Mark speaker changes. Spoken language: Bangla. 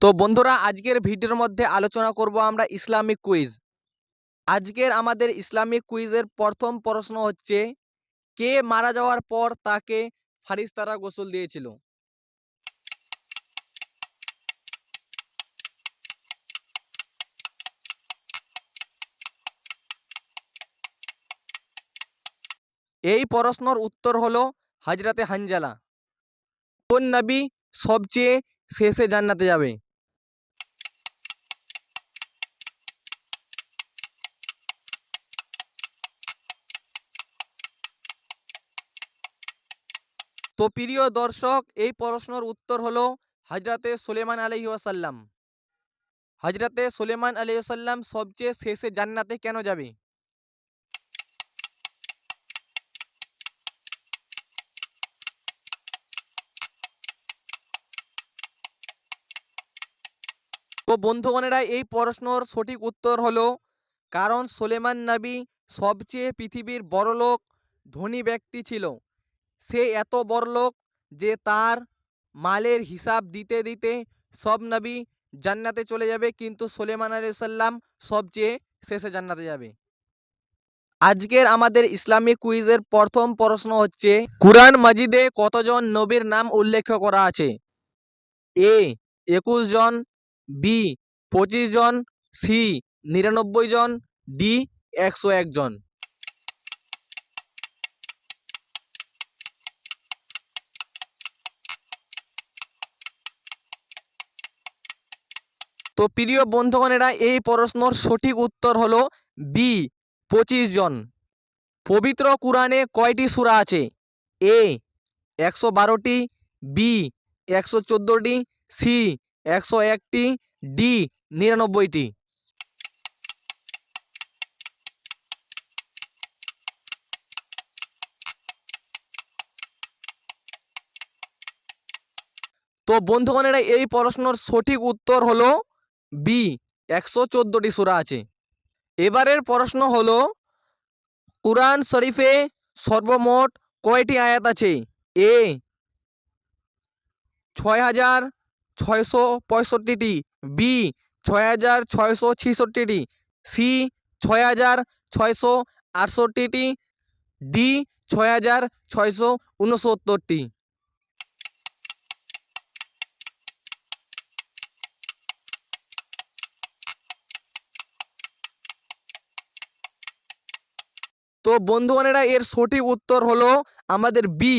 Speaker 1: তো বন্ধুরা, আজকের ভিডিওর মধ্যে আলোচনা করব আমরা ইসলামিক কুইজ। আজকের আমাদের ইসলামিক কুইজের প্রথম প্রশ্ন হচ্ছে, কে মারা যাওয়ার পর তাকে ফারিস্তারা গোসল দিয়েছিল? এই প্রশ্নের উত্তর হলো হযরতে হানজালা। কোন নবী সবচেয়ে শেষে জান্নাতে যাবে? তো প্রিয় দর্শক, এই প্রশ্নের উত্তর হলো হযরতে সুলেমান আলাইহিস সালাম। হযরতে সুলেমান আলাইহিস সালাম সবচেয়ে শেষে জান্নাতে কেন যাবে? তো বন্ধুগণেরা, এই প্রশ্নর সঠিক উত্তর হলো, কারণ সুলেমান নবী সবচেয়ে পৃথিবীর বড়লোক ধনী ব্যক্তি ছিল। সে এত বড়লোক যে তার মালের হিসাব দিতে দিতে সব নবী জান্নাতে চলে যাবে, কিন্তু সুলেমান আলাইহিস সালাম সবচেয়ে শেষে জান্নাতে যাবে। আজকের আমাদের ইসলামিক কুইজের প্রথম প্রশ্ন হচ্ছে, কুরআন মাজিদে কতজন নবীর নাম উল্লেখ করা আছে? এ 21 জন, বি 25 জন, সি 99 জন, ডি 101 জন। তো প্রিয় বন্ধুগণেরা, এই প্রশ্নর সঠিক উত্তর হলো বি 25 জন। পবিত্র কুরআনে কয়টি সূরা আছে? এ 112টি, বি 114টি, সি 101টি, ডি 99টি। তো বন্ধুগণেরা, এই প্রশ্নর সঠিক উত্তর হলো বি 114টি সূরা আছে। এবারের প্রশ্ন হলো, কুরআন শরীফে সর্বমোট কয়টি আয়াত আছে? এ 6665টি, বি 6666টি, সি 6668টি, ডি 6669টি। তো বন্ধুগণেরা, এর সঠিক উত্তর হলো আমাদের বি